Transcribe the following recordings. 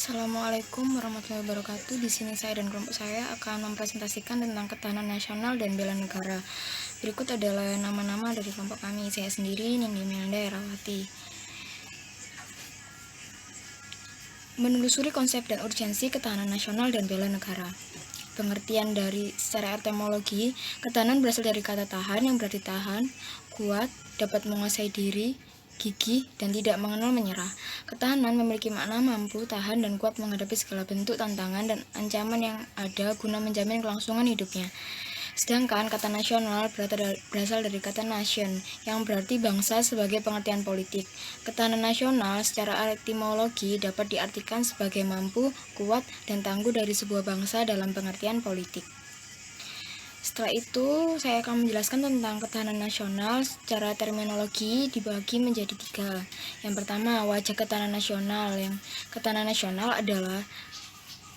Assalamualaikum warahmatullahi wabarakatuh. Di sini saya dan kelompok saya akan mempresentasikan tentang ketahanan nasional dan bela negara. Berikut adalah nama-nama dari kelompok kami. Saya sendiri, Nindi Melda Erawati. Menelusuri konsep dan urgensi ketahanan nasional dan bela negara. Pengertian dari secara etimologi, ketahanan berasal dari kata tahan yang berarti tahan, kuat, dapat menguasai diri, gigih, dan tidak mengenal menyerah. Ketahanan memiliki makna mampu, tahan, dan kuat menghadapi segala bentuk tantangan dan ancaman yang ada guna menjamin kelangsungan hidupnya. Sedangkan kata nasional berasal dari kata nation, yang berarti bangsa sebagai pengertian politik. Ketahanan nasional secara etimologi dapat diartikan sebagai mampu, kuat, dan tangguh dari sebuah bangsa dalam pengertian politik. Setelah itu, saya akan menjelaskan tentang ketahanan nasional secara terminologi dibagi menjadi 3. Yang pertama, wajah ketahanan nasional. Ketahanan nasional adalah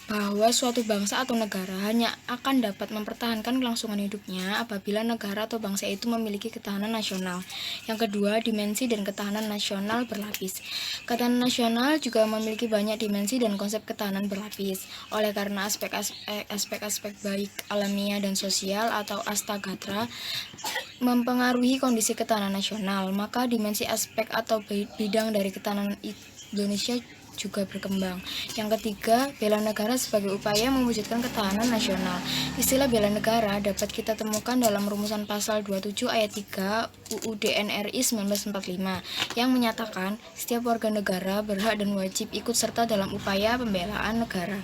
bahwa suatu bangsa atau negara hanya akan dapat mempertahankan kelangsungan hidupnya apabila negara atau bangsa itu memiliki ketahanan nasional. Yang kedua, dimensi dan ketahanan nasional berlapis. Ketahanan nasional juga memiliki banyak dimensi dan konsep ketahanan berlapis. Oleh karena aspek-aspek baik alamiah dan sosial atau astagatra mempengaruhi kondisi ketahanan nasional, maka dimensi aspek atau bidang dari ketahanan Indonesia juga berkembang. Yang ketiga, bela negara sebagai upaya mewujudkan ketahanan nasional. Istilah bela negara dapat kita temukan dalam rumusan pasal 27 ayat 3 UUD NRI 1945 yang menyatakan setiap warga negara berhak dan wajib ikut serta dalam upaya pembelaan negara.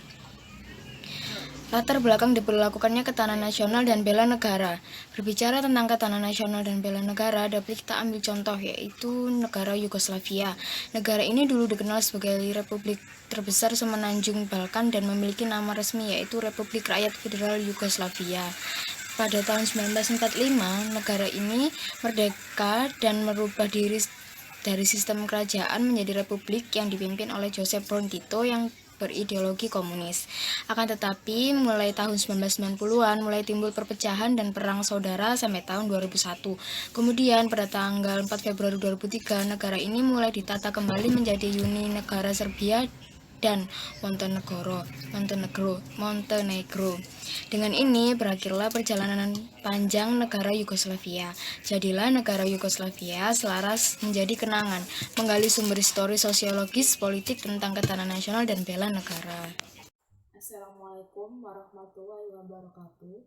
Latar belakang diberlakukannya ketahanan nasional dan bela negara. Berbicara tentang ketahanan nasional dan bela negara, dapat kita ambil contoh yaitu negara Yugoslavia. Negara ini dulu dikenal sebagai republik terbesar semenanjung Balkan dan memiliki nama resmi yaitu Republik Rakyat Federal Yugoslavia. Pada tahun 1945, negara ini merdeka dan merubah diri dari sistem kerajaan menjadi republik yang dipimpin oleh Joseph Broz Tito yang berideologi komunis. Akan tetapi, mulai tahun 1990-an mulai timbul perpecahan dan perang saudara sampai tahun 2001. Kemudian pada tanggal 4 Februari 2003, negara ini mulai ditata kembali menjadi Uni Negara Serbia dan Montenegro. Dengan ini berakhirlah perjalanan panjang negara Yugoslavia. Jadilah negara Yugoslavia selaras menjadi kenangan, menggali sumber histori sosiologis politik tentang ketahanan nasional dan bela negara. Assalamualaikum warahmatullahi wabarakatuh.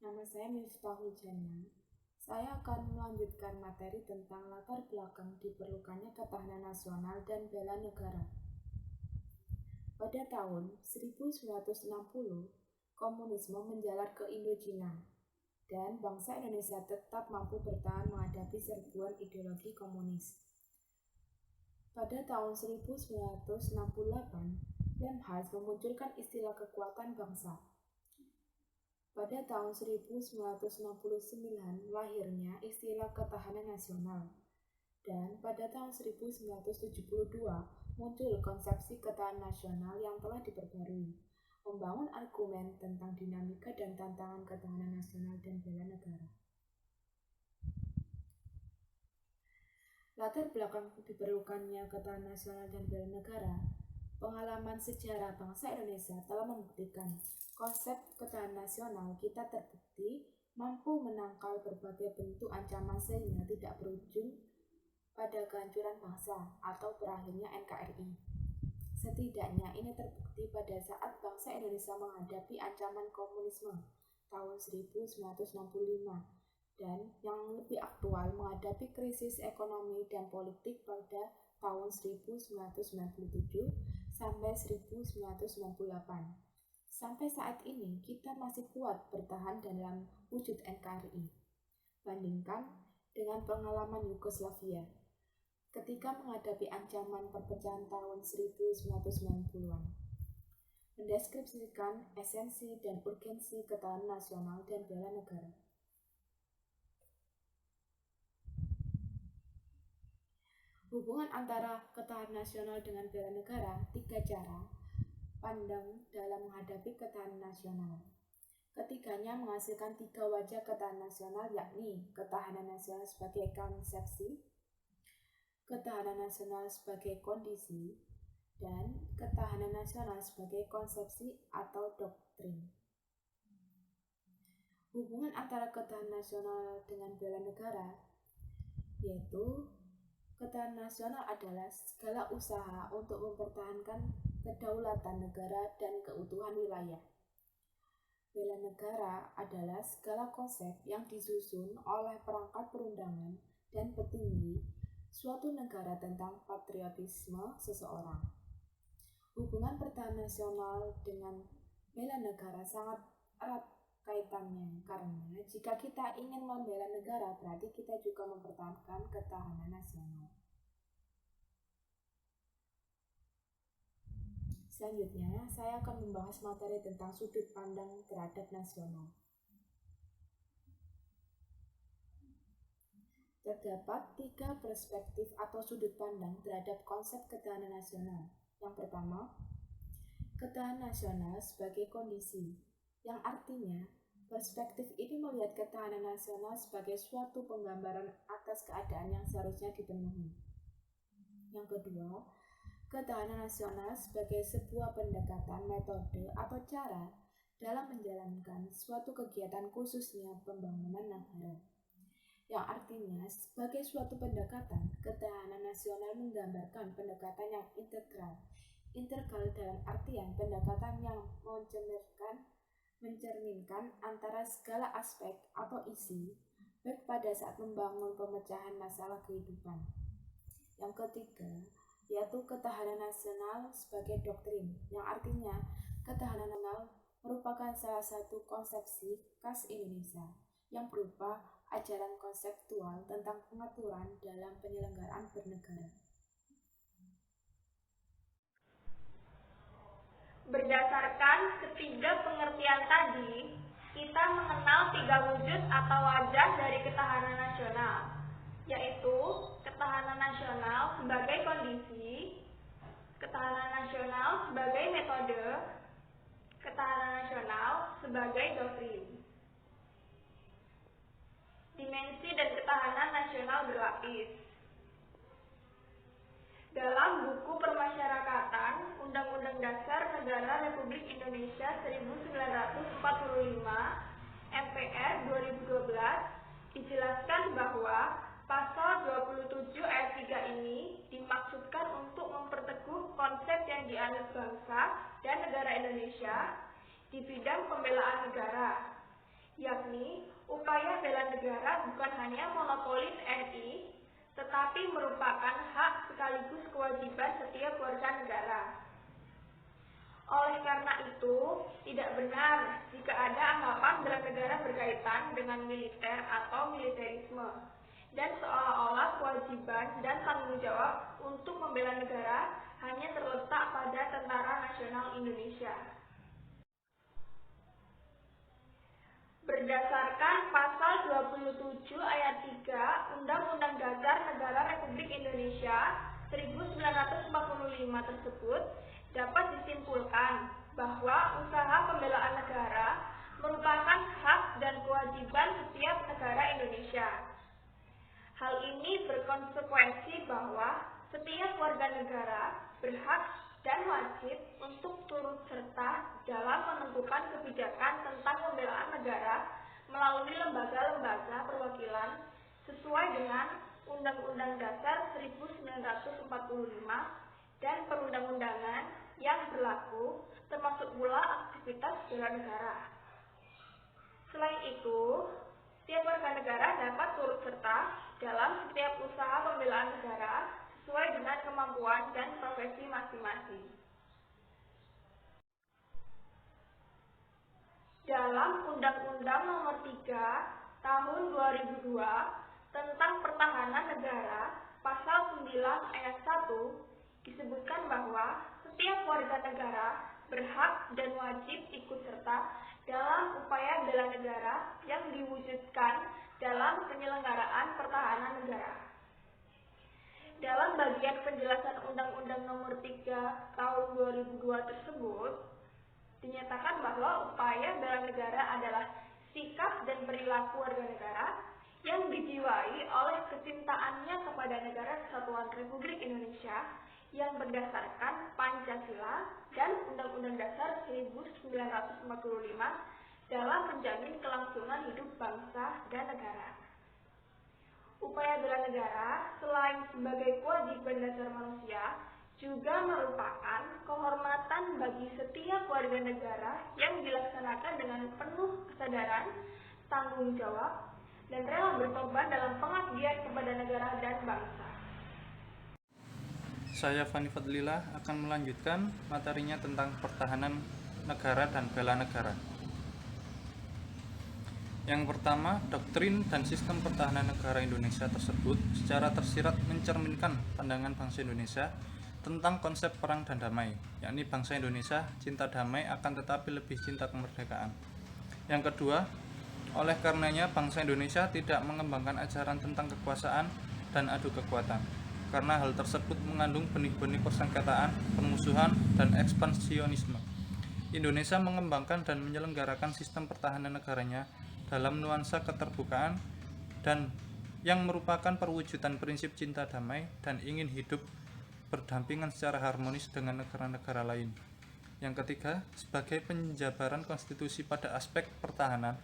Nama saya Miftahul Jannah. Saya akan melanjutkan materi tentang latar belakang diperlukannya ketahanan nasional dan bela negara. Pada tahun 1960, komunisme menjalar ke Indochina dan bangsa Indonesia tetap mampu bertahan menghadapi serbuan ideologi komunis. Pada tahun 1968, Lemhanas memunculkan istilah kekuatan bangsa. Pada tahun 1969 lahirnya istilah ketahanan nasional. Dan pada tahun 1972 muncul konsepsi ketahanan nasional yang telah diperbarui, membangun argumen tentang dinamika dan tantangan ketahanan nasional dan bela negara. Latar belakang diperlukannya ketahanan nasional dan bela negara, pengalaman sejarah bangsa Indonesia telah membuktikan konsep ketahanan nasional kita terbukti mampu menangkal berbagai bentuk ancaman sehingga tidak berujung pada kehancuran bangsa atau berakhirnya NKRI. Setidaknya ini terbukti pada saat bangsa Indonesia menghadapi ancaman komunisme tahun 1965 dan yang lebih aktual menghadapi krisis ekonomi dan politik pada tahun 1997 sampai 1998. Sampai saat ini kita masih kuat bertahan dalam wujud NKRI. Bandingkan dengan pengalaman Yugoslavia ketika menghadapi ancaman perpecahan tahun 1990-an. Mendeskripsikan esensi dan urgensi ketahanan nasional dan bela negara. Hubungan antara ketahanan nasional dengan bela negara, 3 cara pandang dalam menghadapi ketahanan nasional. Ketiganya menghasilkan 3 wajah ketahanan nasional, yakni ketahanan nasional sebagai konsepsi, ketahanan nasional sebagai kondisi, dan ketahanan nasional sebagai konsepsi atau doktrin. Hubungan antara ketahanan nasional dengan bela negara, yaitu ketahanan nasional adalah segala usaha untuk mempertahankan kedaulatan negara dan keutuhan wilayah. Bela negara adalah segala konsep yang disusun oleh perangkat perundangan dan petinggi suatu negara tentang patriotisme seseorang. Hubungan pertahanan nasional dengan bela negara sangat erat kaitannya, karena jika kita ingin membela negara, berarti kita juga mempertahankan ketahanan nasional. Selanjutnya, saya akan membahas materi tentang sudut pandang terhadap nasional. Terdapat 3 perspektif atau sudut pandang terhadap konsep ketahanan nasional. Yang pertama, ketahanan nasional sebagai kondisi, yang artinya perspektif ini melihat ketahanan nasional sebagai suatu penggambaran atas keadaan yang seharusnya dipenuhi. Yang kedua, ketahanan nasional sebagai sebuah pendekatan, metode, atau cara dalam menjalankan suatu kegiatan khususnya pembangunan negara. Yang artinya, sebagai suatu pendekatan, ketahanan nasional menggambarkan pendekatan yang integral. Integral dalam artian pendekatan yang mencerminkan antara segala aspek atau isi, baik pada saat membangun pemecahan masalah kehidupan. Yang ketiga, yaitu ketahanan nasional sebagai doktrin, yang artinya ketahanan nasional merupakan salah satu konsepsi khas Indonesia yang berupa ajaran konseptual tentang pengaturan dalam penyelenggaraan bernegara. Berdasarkan ketiga pengertian tadi, kita mengenal 3 wujud atau wajah dari ketahanan nasional, yaitu ketahanan nasional sebagai kondisi, ketahanan nasional sebagai metode, ketahanan nasional sebagai doktrin. Dimensi dan ketahanan nasional berlapis. Dalam buku Permasyarakatan Undang-Undang Dasar Negara Republik Indonesia 1945 MPR 2012 dijelaskan bahwa pasal 27 ayat 3 ini dimaksudkan untuk memperteguh konsep yang dianut bangsa dan negara Indonesia di bidang pembelaan negara, yakni upaya bela negara bukan hanya monopoli TNI, tetapi merupakan hak sekaligus kewajiban setiap warga negara. Oleh karena itu, tidak benar jika ada anggapan bela negara berkaitan dengan militer atau militerisme, dan seolah-olah kewajiban dan tanggung jawab untuk membela negara hanya terletak pada Tentara Nasional Indonesia. Berdasarkan pasal 27 ayat 3 Undang-Undang Dasar Negara Republik Indonesia 1945 tersebut, dapat disimpulkan bahwa usaha pembelaan negara merupakan hak dan kewajiban setiap negara Indonesia. Hal ini berkonsekuensi bahwa setiap warga negara berhak dan wajib untuk turut serta dalam menentukan kebijakan tentang pembelaan negara melalui lembaga-lembaga perwakilan sesuai dengan Undang-Undang Dasar 1945 dan perundang-undangan yang berlaku, termasuk pula aktivitas bela negara. Selain itu, setiap warga negara dapat turut serta dalam setiap usaha pembelaan negara sesuai dengan kemampuan dan profesi masing-masing. Dalam Undang-Undang Nomor 3 Tahun 2002 tentang Pertahanan Negara, Pasal 9 Ayat 1 disebutkan bahwa setiap warga negara berhak dan wajib ikut serta dalam upaya bela negara yang diwujudkan dalam penyelenggaraan pertahanan negara. Dalam bagian penjelasan Undang-Undang Nomor 3 Tahun 2002 tersebut, dinyatakan bahwa upaya bela negara adalah sikap dan perilaku warga negara yang dijiwai oleh kecintaannya kepada negara kesatuan Republik Indonesia yang berdasarkan Pancasila dan Undang-Undang Dasar 1945 dalam menjamin kelangsungan hidup bangsa dan negara. Upaya bela negara selain sebagai kewajiban dasar manusia, juga merupakan kehormatan bagi setiap warga negara yang dilaksanakan dengan penuh kesadaran, tanggung jawab, dan rela berkorban dalam pengabdian kepada negara dan bangsa. Saya Fani Fadlillah akan melanjutkan materinya tentang pertahanan negara dan bela negara. Yang pertama, doktrin dan sistem pertahanan negara Indonesia tersebut secara tersirat mencerminkan pandangan bangsa Indonesia tentang konsep perang dan damai, yakni bangsa Indonesia cinta damai akan tetapi lebih cinta kemerdekaan. Yang kedua, oleh karenanya bangsa Indonesia tidak mengembangkan ajaran tentang kekuasaan dan adu kekuatan, karena hal tersebut mengandung benih-benih persengketaan, permusuhan, dan ekspansionisme. Indonesia mengembangkan dan menyelenggarakan sistem pertahanan negaranya dalam nuansa keterbukaan dan yang merupakan perwujudan prinsip cinta damai dan ingin hidup berdampingan secara harmonis dengan negara-negara lain. Yang ketiga, sebagai penjabaran konstitusi pada aspek pertahanan,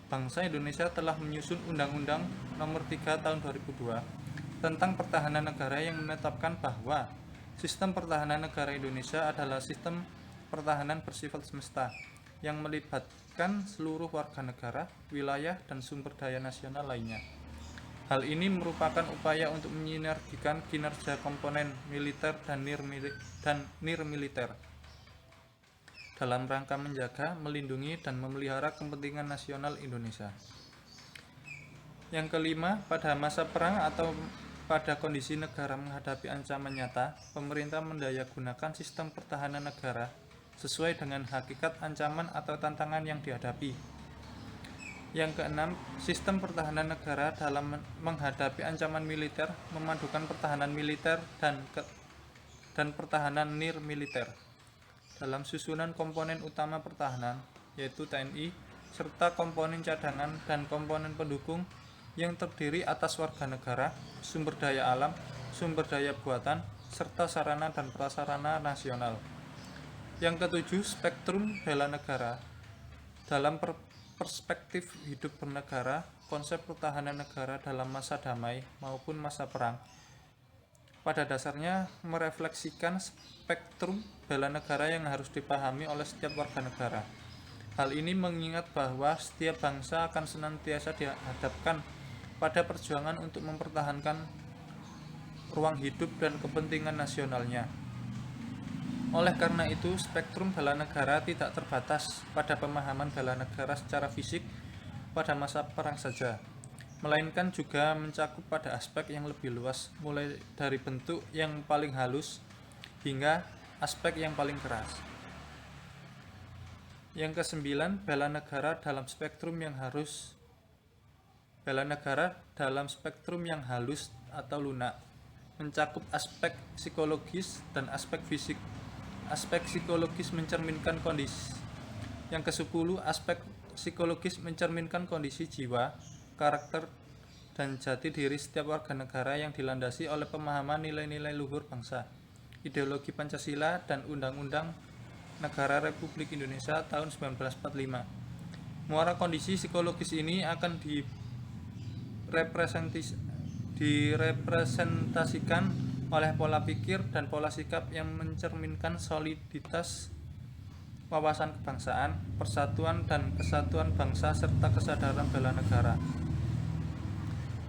bangsa Indonesia telah menyusun Undang-Undang Nomor 3 Tahun 2002 tentang pertahanan negara yang menetapkan bahwa sistem pertahanan negara Indonesia adalah sistem pertahanan bersifat semesta yang melibatkan seluruh warga negara, wilayah, dan sumber daya nasional lainnya. Hal ini merupakan upaya untuk menyinergikan kinerja komponen militer dan nirmiliter dalam rangka menjaga, melindungi, dan memelihara kepentingan nasional Indonesia. Yang kelima, pada masa perang atau pada kondisi negara menghadapi ancaman nyata, pemerintah mendayagunakan sistem pertahanan negara sesuai dengan hakikat ancaman atau tantangan yang dihadapi. Yang keenam, sistem pertahanan negara dalam menghadapi ancaman militer memadukan pertahanan militer dan pertahanan nirmiliter dalam susunan komponen utama pertahanan, yaitu TNI, serta komponen cadangan dan komponen pendukung yang terdiri atas warga negara, sumber daya alam, sumber daya buatan, serta sarana dan prasarana nasional. Yang ketujuh, spektrum bela negara. Dalam perspektif hidup bernegara, konsep pertahanan negara dalam masa damai maupun masa perang pada dasarnya merefleksikan spektrum bela negara yang harus dipahami oleh setiap warga negara. Hal ini mengingat bahwa setiap bangsa akan senantiasa dihadapkan pada perjuangan untuk mempertahankan ruang hidup dan kepentingan nasionalnya. Oleh karena itu, spektrum bela negara tidak terbatas pada pemahaman bela negara secara fisik pada masa perang saja, melainkan juga mencakup pada aspek yang lebih luas, mulai dari bentuk yang paling halus hingga aspek yang paling keras. Yang kesembilan, bela negara dalam spektrum yang halus atau lunak, mencakup aspek psikologis dan aspek fisik. Aspek psikologis mencerminkan kondisi. Yang ke-10, aspek psikologis mencerminkan kondisi jiwa, karakter, dan jati diri setiap warga negara yang dilandasi oleh pemahaman nilai-nilai luhur bangsa, ideologi Pancasila, dan Undang-Undang Negara Republik Indonesia tahun 1945. Muara kondisi psikologis ini akan direpresentasikan oleh pola pikir dan pola sikap yang mencerminkan soliditas wawasan kebangsaan, persatuan dan kesatuan bangsa, serta kesadaran bela negara.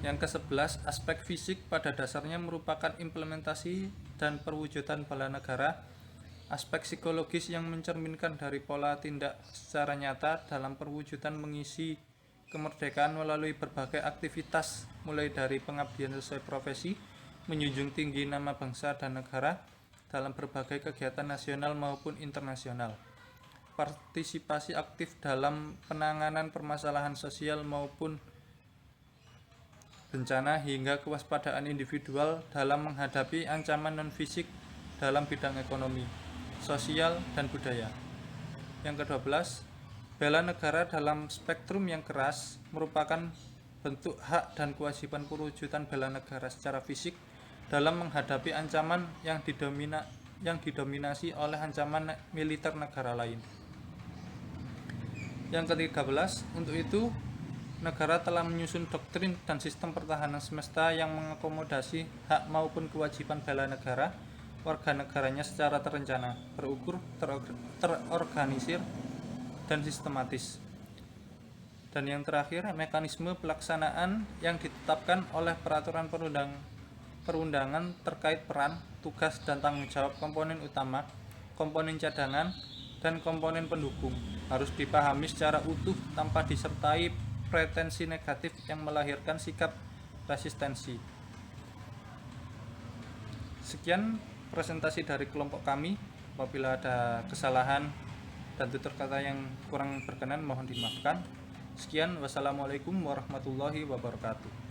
Yang ke-11, aspek fisik pada dasarnya merupakan implementasi dan perwujudan bela negara. Aspek psikologis yang mencerminkan dari pola tindak secara nyata dalam perwujudan mengisi kemerdekaan melalui berbagai aktivitas, mulai dari pengabdian sesuai profesi, menjunjung tinggi nama bangsa dan negara dalam berbagai kegiatan nasional maupun internasional, partisipasi aktif dalam penanganan permasalahan sosial maupun bencana, hingga kewaspadaan individual dalam menghadapi ancaman non-fisik dalam bidang ekonomi, sosial, dan budaya. Yang ke-12, bela negara dalam spektrum yang keras merupakan bentuk hak dan kewajiban perwujudan bela negara secara fisik dalam menghadapi ancaman yang didominasi oleh ancaman militer negara lain. Yang ke-13, untuk itu negara telah menyusun doktrin dan sistem pertahanan semesta yang mengakomodasi hak maupun kewajiban bela negara warga negaranya secara terencana, terukur, terorganisir, dan sistematis. Dan yang terakhir, mekanisme pelaksanaan yang ditetapkan oleh peraturan perundangan terkait peran, tugas, dan tanggung jawab komponen utama, komponen cadangan, dan komponen pendukung harus dipahami secara utuh tanpa disertai pretensi negatif yang melahirkan sikap resistensi. Sekian presentasi dari kelompok kami. Apabila ada kesalahan dan tutur kata yang kurang berkenan mohon dimaafkan. Sekian, wassalamualaikum warahmatullahi wabarakatuh.